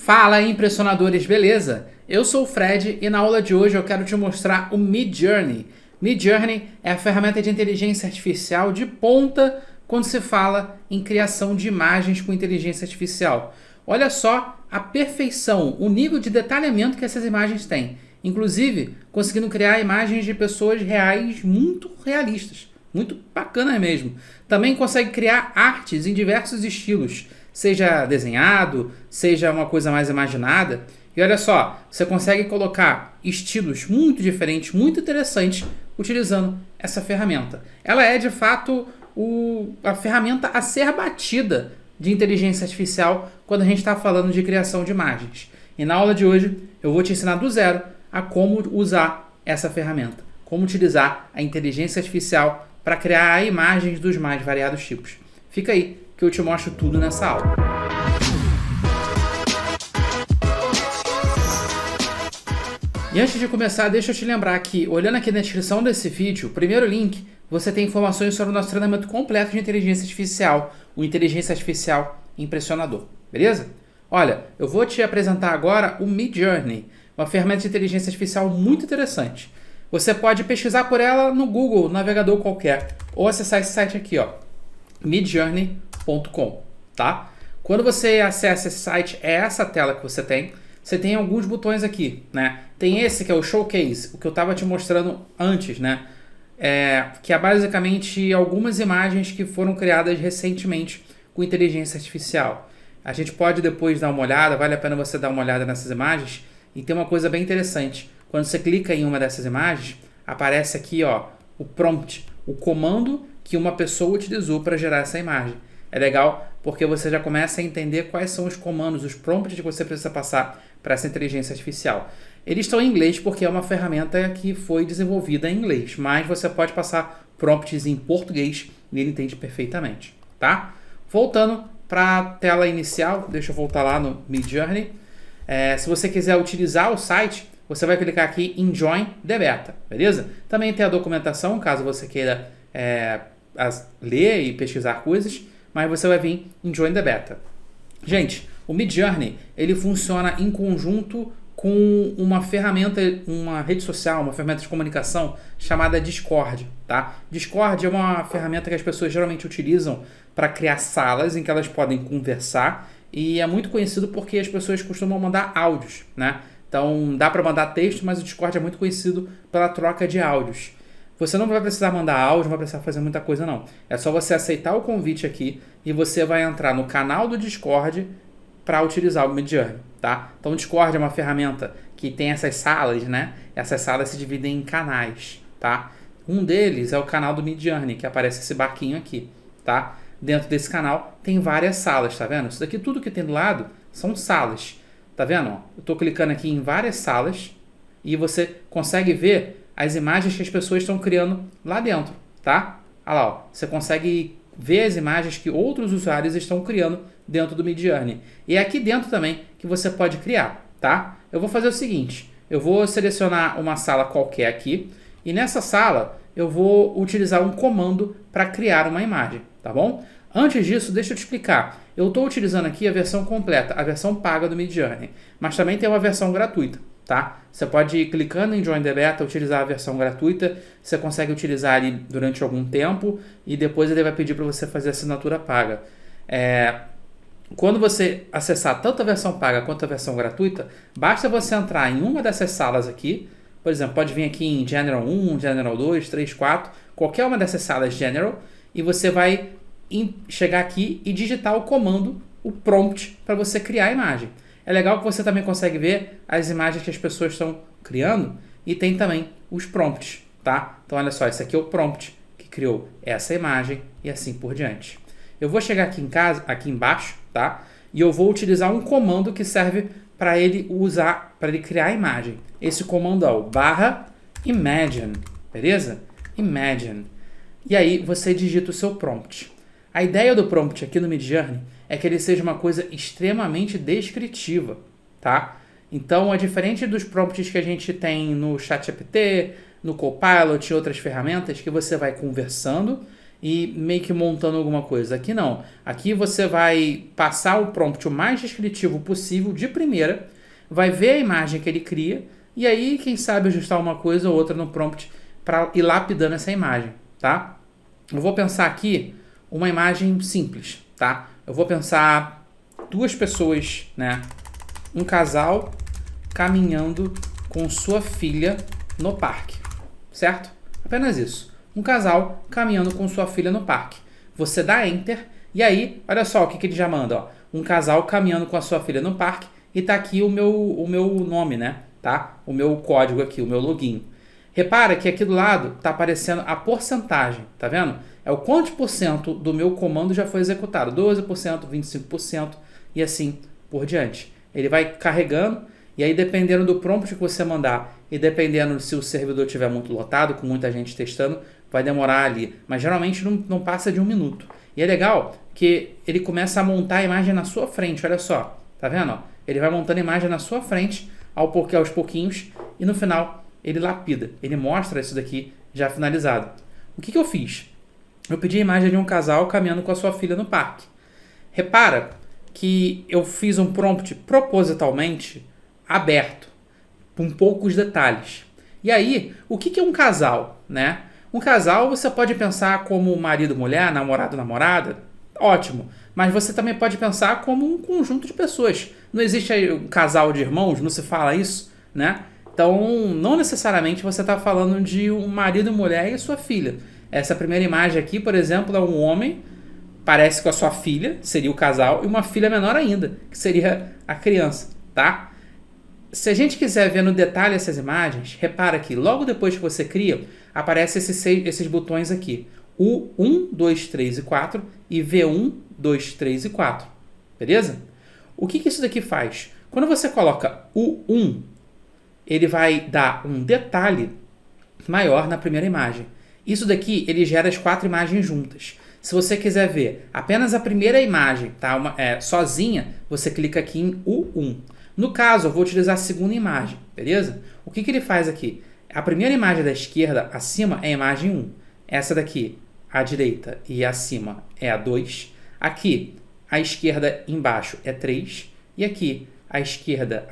Fala impressionadores, beleza? Eu sou o Fred e na aula de hoje eu quero te mostrar o Midjourney. Midjourney é a ferramenta de inteligência artificial de ponta quando se fala em criação de imagens com inteligência artificial. Olha só a perfeição, o nível de detalhamento que essas imagens têm. Inclusive, conseguindo criar imagens de pessoas reais muito realistas. Muito bacana mesmo. Também consegue criar artes em diversos estilos, seja desenhado, seja uma coisa mais imaginada. E olha só, você consegue colocar estilos muito diferentes, muito interessantes, utilizando essa ferramenta. Ela é, de fato, a ferramenta a ser batida de inteligência artificial quando a gente está falando de criação de imagens. E na aula de hoje, eu vou te ensinar do zero a como usar essa ferramenta, como utilizar a inteligência artificial para criar imagens dos mais variados tipos. Fica aí que eu te mostro tudo nessa aula. E antes de começar, deixa eu te lembrar que, olhando aqui na descrição desse vídeo, o primeiro link, você tem informações sobre o nosso treinamento completo de inteligência artificial, o Inteligência Artificial Impressionador, beleza? Olha, eu vou te apresentar agora o Midjourney, uma ferramenta de inteligência artificial muito interessante. Você pode pesquisar por ela no Google, navegador qualquer, ou acessar esse site aqui, ó, midjourney.com, tá? Quando você acessa esse site, é essa tela que você tem alguns botões aqui, né? Tem esse que é o Showcase, o que eu estava te mostrando antes, né? Que é basicamente algumas imagens que foram criadas recentemente com inteligência artificial. A gente pode depois dar uma olhada, vale a pena você dar uma olhada nessas imagens, e tem uma coisa bem interessante. Quando você clica em uma dessas imagens, aparece aqui, ó, o prompt, o comando que uma pessoa utilizou para gerar essa imagem. É legal porque você já começa a entender quais são os comandos, os prompts que você precisa passar para essa inteligência artificial. Eles estão em inglês porque é uma ferramenta que foi desenvolvida em inglês, mas você pode passar prompts em português e ele entende perfeitamente, tá? Voltando para a tela inicial, deixa eu voltar lá no Midjourney. Se você quiser utilizar o site, você vai clicar aqui em Join the Beta, beleza? Também tem a documentação, caso você queira ler e pesquisar coisas, mas você vai vir em Join the Beta. Gente, o Midjourney, ele funciona em conjunto com uma ferramenta, uma rede social, uma ferramenta de comunicação chamada Discord, tá? Discord é uma ferramenta que as pessoas geralmente utilizam para criar salas em que elas podem conversar e é muito conhecido porque as pessoas costumam mandar áudios, né? Então dá para mandar texto, mas o Discord é muito conhecido pela troca de áudios. Você não vai precisar mandar áudio, não vai precisar fazer muita coisa não. É só você aceitar o convite aqui e você vai entrar no canal do Discord para utilizar o Midjourney, tá? Então o Discord é uma ferramenta que tem essas salas, né? Essas salas se dividem em canais, tá? Um deles é o canal do Midjourney, que aparece esse barquinho aqui, tá? Dentro desse canal tem várias salas, tá vendo? Isso daqui tudo que tem do lado são salas, tá vendo? Eu tô clicando aqui em várias salas e você consegue ver as imagens que as pessoas estão criando lá dentro, tá? Olha lá, ó. Você consegue ver as imagens que outros usuários estão criando dentro do Midjourney. E é aqui dentro também que você pode criar, tá? Eu vou fazer o seguinte, eu vou selecionar uma sala qualquer aqui e nessa sala eu vou utilizar um comando para criar uma imagem, tá bom? Antes disso, deixa eu te explicar. Eu estou utilizando aqui a versão completa, a versão paga do Midjourney, mas também tem uma versão gratuita, tá? Você pode ir clicando em Join the Beta, utilizar a versão gratuita, você consegue utilizar ali durante algum tempo e depois ele vai pedir para você fazer a assinatura paga. Quando você acessar tanto a versão paga quanto a versão gratuita, basta você entrar em uma dessas salas aqui, por exemplo, pode vir aqui em General 1, General 2, 3, 4, qualquer uma dessas salas General, e você vai chegar aqui e digitar o comando, o prompt, para você criar a imagem. É legal que você também consegue ver as imagens que as pessoas estão criando e tem também os prompts, tá? Então olha só, esse aqui é o prompt que criou essa imagem e assim por diante. Eu vou chegar aqui aqui embaixo, tá? E eu vou utilizar um comando que serve para ele criar a imagem. Esse comando é o /imagine, beleza? Imagine. E aí você digita o seu prompt. A ideia do prompt aqui no Midjourney é que ele seja uma coisa extremamente descritiva, tá? Então é diferente dos prompts que a gente tem no ChatGPT, no Copilot e outras ferramentas que você vai conversando e meio que montando alguma coisa. Aqui não. Aqui você vai passar o prompt o mais descritivo possível de primeira, vai ver a imagem que ele cria e aí, quem sabe, ajustar uma coisa ou outra no prompt para ir lapidando essa imagem, tá? Eu vou pensar aqui uma imagem simples, tá? Eu vou pensar duas pessoas, né? Um casal caminhando com sua filha no parque, certo? Apenas isso. Um casal caminhando com sua filha no parque. Você dá Enter e aí, olha só o que ele já manda, ó. Um casal caminhando com a sua filha no parque e tá aqui o meu nome, né? Tá? O meu código aqui, o meu login. Repara que aqui do lado tá aparecendo a porcentagem, tá vendo? É o quantos por cento do meu comando já foi executado. 12%, 25% e assim por diante. Ele vai carregando e aí dependendo do prompt que você mandar e dependendo se o servidor estiver muito lotado, com muita gente testando, vai demorar ali. Mas geralmente não passa de 1 minuto. E é legal que ele começa a montar a imagem na sua frente, olha só. Tá vendo? Ó? Ele vai montando a imagem na sua frente aos pouquinhos e no final ele lapida. Ele mostra isso daqui já finalizado. O que eu fiz? Eu pedi a imagem de um casal caminhando com a sua filha no parque. Repara que eu fiz um prompt propositalmente aberto, com poucos detalhes. E aí, o que é um casal, né? Um casal você pode pensar como marido, mulher, namorado, namorada, ótimo. Mas você também pode pensar como um conjunto de pessoas. Não existe aí um casal de irmãos, não se fala isso, né? Então, não necessariamente você está falando de um marido, mulher e sua filha. Essa primeira imagem aqui, por exemplo, é um homem, parece com a sua filha, seria o casal, e uma filha menor ainda, que seria a criança, tá? Se a gente quiser ver no detalhe essas imagens, repara que logo depois que você cria, aparecem esses botões aqui. O 1, 2, 3 e 4 e V1, 2, 3 e 4. Beleza? O que isso daqui faz? Quando você coloca o 1, ele vai dar um detalhe maior na primeira imagem. Isso daqui, ele gera as 4 imagens juntas. Se você quiser ver apenas a primeira imagem, tá? Sozinha, você clica aqui em U1. No caso, eu vou utilizar a segunda imagem, beleza? O que ele faz aqui? A primeira imagem da esquerda, acima, é a imagem 1. Essa daqui, à direita e acima, é a 2. Aqui, à esquerda embaixo é 3. E aqui, à esquerda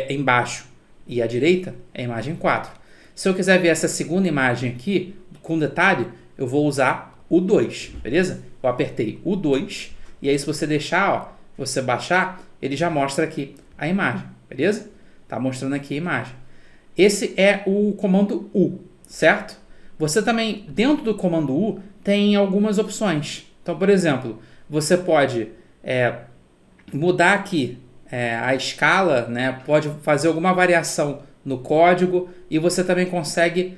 embaixo e à direita, é a imagem 4. Se eu quiser ver essa segunda imagem aqui, com detalhe, eu vou usar o 2, beleza? Eu apertei o 2, e aí se você deixar, ó, você baixar, ele já mostra aqui a imagem, beleza? Tá mostrando aqui a imagem. Esse é o comando U, certo? Você também, dentro do comando U, tem algumas opções. Então, por exemplo, você pode mudar aqui a escala, né? Pode fazer alguma variação no código e você também consegue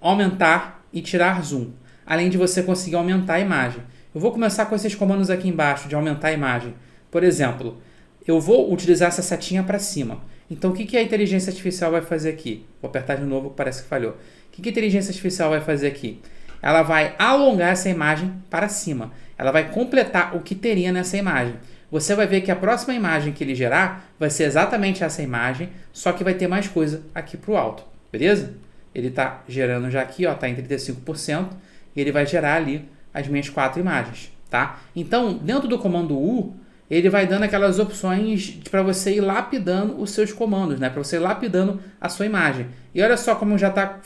aumentar e tirar zoom, além de você conseguir aumentar a imagem. Eu vou começar com esses comandos aqui embaixo de aumentar a imagem. Por exemplo, eu vou utilizar essa setinha para cima. Então, o que a inteligência artificial vai fazer aqui? Vou apertar de novo, parece que falhou. O que a inteligência artificial vai fazer aqui? Ela vai alongar essa imagem para cima. Ela vai completar o que teria nessa imagem. Você vai ver que a próxima imagem que ele gerar vai ser exatamente essa imagem, só que vai ter mais coisa aqui para o alto, beleza? Ele está gerando já aqui, está em 35%, e ele vai gerar ali as minhas 4 imagens, tá? Então, dentro do comando U, ele vai dando aquelas opções para você ir lapidando os seus comandos, né? Para você ir lapidando a sua imagem. E olha só como já está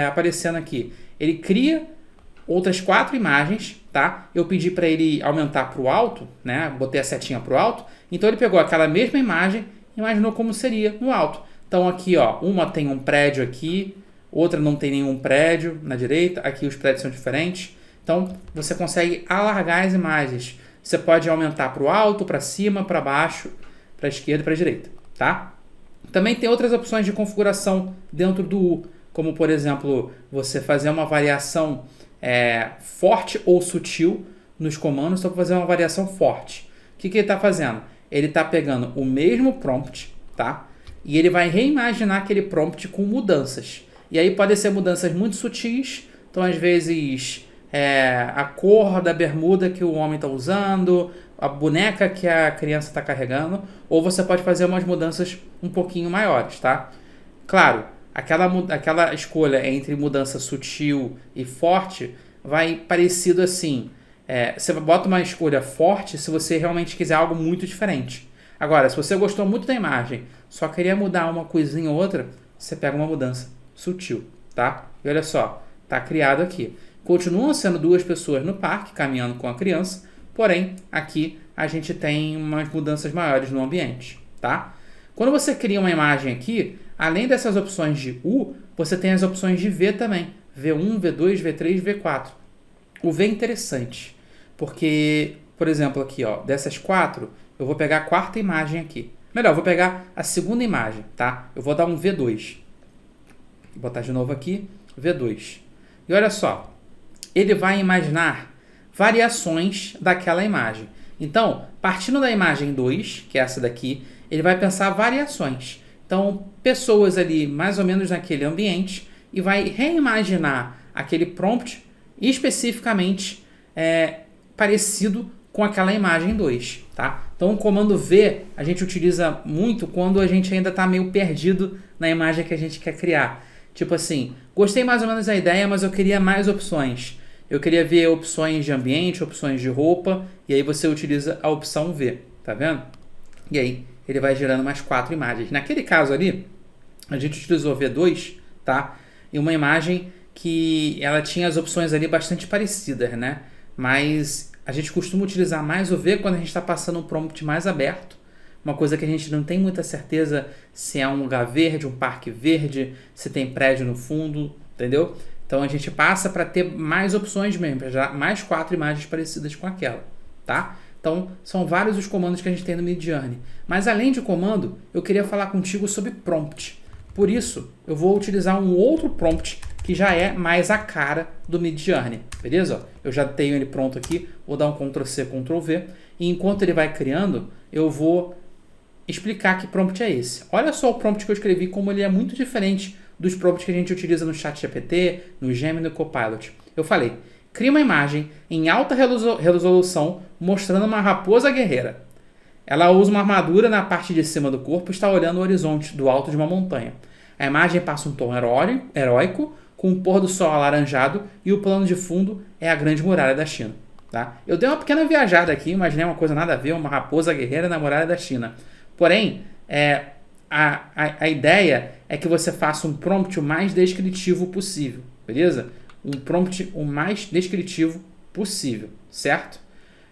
aparecendo aqui. Ele cria outras 4 imagens, tá? Eu pedi para ele aumentar para o alto, né? Botei a setinha para o alto. Então ele pegou aquela mesma imagem e imaginou como seria no alto. Então aqui, ó, uma tem um prédio aqui, outra não tem nenhum prédio na direita. Aqui os prédios são diferentes. Então você consegue alargar as imagens. Você pode aumentar para o alto, para cima, para baixo, para a esquerda e para a direita, tá? Também tem outras opções de configuração dentro do U, como por exemplo, você fazer uma variação forte ou sutil nos comandos, só para fazer uma variação forte. O que ele está fazendo? Ele está pegando o mesmo prompt, tá? E ele vai reimaginar aquele prompt com mudanças. E aí podem ser mudanças muito sutis, então às vezes a cor da bermuda que o homem está usando, a boneca que a criança está carregando, ou você pode fazer umas mudanças um pouquinho maiores, tá? Claro, aquela escolha entre mudança sutil e forte vai parecido assim. Você bota uma escolha forte se você realmente quiser algo muito diferente. Agora, se você gostou muito da imagem, só queria mudar uma coisinha ou outra, você pega uma mudança sutil, tá? E olha só, tá criado aqui. Continuam sendo duas pessoas no parque, caminhando com a criança, porém, aqui a gente tem umas mudanças maiores no ambiente, tá? Quando você cria uma imagem aqui, além dessas opções de U, você tem as opções de V também. V1, V2, V3, V4. O V é interessante, porque, por exemplo, aqui, ó, dessas 4, eu vou pegar a quarta imagem aqui. Melhor, eu vou pegar a segunda imagem, tá? Eu vou dar um V2. Vou botar de novo aqui, V2. E olha só, ele vai imaginar variações daquela imagem. Então, partindo da imagem 2, que é essa daqui, ele vai pensar variações. Então, pessoas ali mais ou menos naquele ambiente e vai reimaginar aquele prompt especificamente parecido com aquela imagem 2, tá? Então, o comando V a gente utiliza muito quando a gente ainda está meio perdido na imagem que a gente quer criar. Tipo assim, gostei mais ou menos da ideia, mas eu queria mais opções. Eu queria ver opções de ambiente, opções de roupa, e aí você utiliza a opção V, tá vendo? E aí ele vai gerando mais 4 imagens. Naquele caso ali, a gente utilizou V2, tá? E uma imagem que ela tinha as opções ali bastante parecidas, né? Mas a gente costuma utilizar mais o V quando a gente está passando um prompt mais aberto. Uma coisa que a gente não tem muita certeza se é um lugar verde, um parque verde, se tem prédio no fundo, entendeu? Então a gente passa para ter mais opções mesmo, para gerar mais 4 imagens parecidas com aquela, tá? Então são vários os comandos que a gente tem no Midjourney. Mas além de comando, eu queria falar contigo sobre prompt. Por isso, eu vou utilizar um outro prompt que já é mais a cara do Midjourney, beleza? Eu já tenho ele pronto aqui, vou dar um Ctrl+C, Ctrl+V, e enquanto ele vai criando, eu vou explicar que prompt é esse. Olha só o prompt que eu escrevi, como ele é muito diferente dos prompts que a gente utiliza no ChatGPT, no Gemini e no Copilot. Eu falei, cria uma imagem em alta resolução mostrando uma raposa guerreira. Ela usa uma armadura na parte de cima do corpo e está olhando o horizonte do alto de uma montanha. A imagem passa um tom heróico, com um pôr do sol alaranjado, e o plano de fundo é a Grande Muralha da China. Tá? Eu dei uma pequena viajada aqui, imaginei uma coisa nada a ver, uma raposa guerreira na Muralha da China. Porém, a ideia é que você faça um prompt o mais descritivo possível, beleza? Um prompt o mais descritivo possível, certo?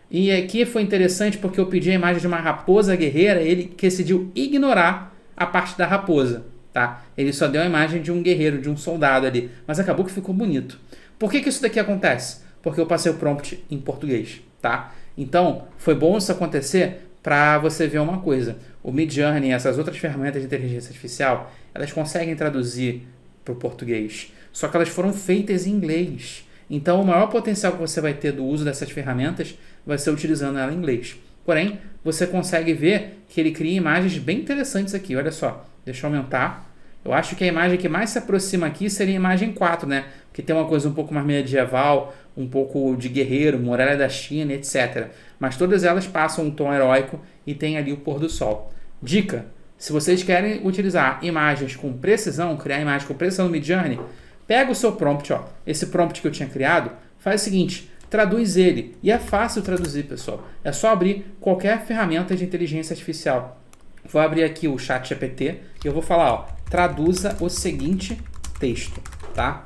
E aqui foi interessante porque eu pedi a imagem de uma raposa guerreira e ele decidiu ignorar a parte da raposa, tá? Ele só deu a imagem de um guerreiro, de um soldado ali, mas acabou que ficou bonito. Por que isso daqui acontece? Porque eu passei o prompt em português, tá? Então, foi bom isso acontecer para você ver uma coisa. O Midjourney e essas outras ferramentas de inteligência artificial, elas conseguem traduzir para o português, só que elas foram feitas em inglês. Então, o maior potencial que você vai ter do uso dessas ferramentas vai ser utilizando ela em inglês. Porém, você consegue ver que ele cria imagens bem interessantes aqui. Olha só, deixa eu aumentar. Eu acho que a imagem que mais se aproxima aqui seria a imagem 4, né? Que tem uma coisa um pouco mais medieval, um pouco de guerreiro, muralha da China, etc. Mas todas elas passam um tom heróico e tem ali o pôr do sol. Dica, se vocês querem utilizar imagens com precisão, criar imagens com precisão no Midjourney, pega o seu prompt, ó, esse prompt que eu tinha criado, faz o seguinte, traduz ele. E é fácil traduzir, pessoal. É só abrir qualquer ferramenta de inteligência artificial. Vou abrir aqui o ChatGPT e eu vou falar, ó, traduza o seguinte texto, tá?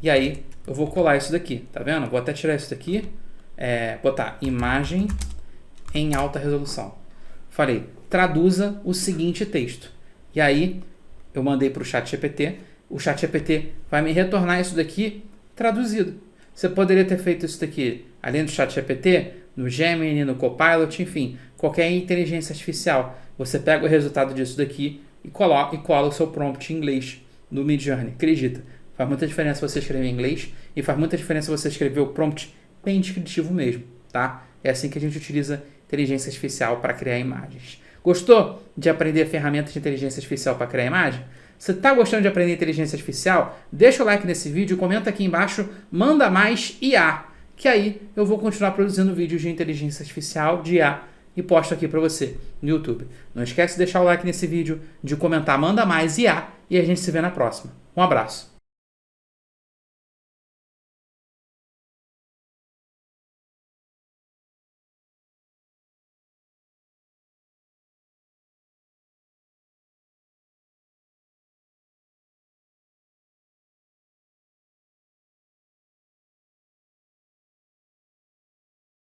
E aí eu vou colar isso daqui, tá vendo? Vou até tirar isso daqui, botar imagem em alta resolução. Falei, traduza o seguinte texto. E aí eu mandei para o ChatGPT. O ChatGPT vai me retornar isso daqui traduzido. Você poderia ter feito isso daqui, além do ChatGPT, no Gemini, no Copilot, enfim, qualquer inteligência artificial. Você pega o resultado disso daqui e cola o seu prompt em inglês no Midjourney. Acredita, faz muita diferença você escrever em inglês e faz muita diferença você escrever o prompt bem descritivo mesmo, tá? É assim que a gente utiliza inteligência artificial para criar imagens. Gostou de aprender ferramentas de inteligência artificial para criar imagem? Você está gostando de aprender inteligência artificial? Deixa o like nesse vídeo, comenta aqui embaixo, manda mais IA, que aí eu vou continuar produzindo vídeos de inteligência artificial, de IA, e posto aqui para você no YouTube. Não esquece de deixar o like nesse vídeo, de comentar, manda mais IA, e a gente se vê na próxima. Um abraço.